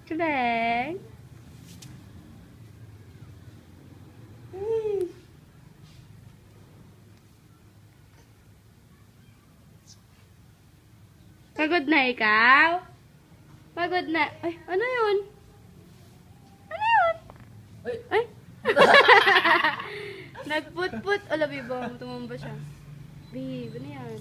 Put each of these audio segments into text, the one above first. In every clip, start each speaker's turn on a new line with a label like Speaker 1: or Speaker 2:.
Speaker 1: Chubeng. Pagod na ikaw? Pagod na. Ay, ano yun? Ano yun? Ay. Nagput-put. Ala, biba. Tumamba siya. Babe, ano yan?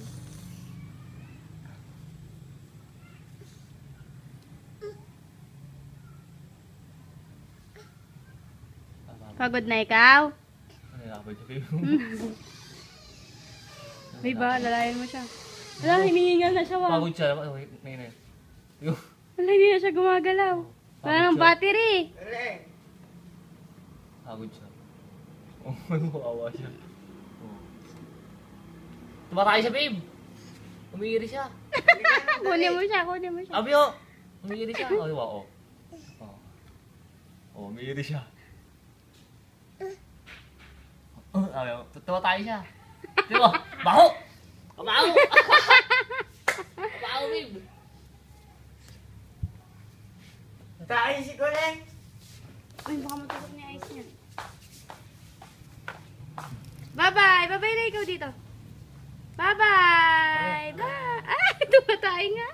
Speaker 1: Pagod na ikaw? Biba, lalayan mo siya. Wala, hinihingal na siya.
Speaker 2: Pagod siya.
Speaker 1: Wala, hindi na siya gumagalaw. Wala nang battery.
Speaker 2: Pagod siya. Oh, kawawa siya. Tumatay siya, babe. Umiiri siya.
Speaker 1: Kunin mo siya, kunin mo siya.
Speaker 2: Abi, oh. Umiiri siya. Oh, diba? Oh. Oh, umiiri siya. Abi, oh. Tumatay siya. Diba? Baho! Baho! Baho, babe.
Speaker 3: Tayo si Kuleng.
Speaker 1: Ay, baka matulog niya ice niya. Bye-bye! Bye-bye na ikaw dito. Bye-bye! Bye! Ay, tumatay nga.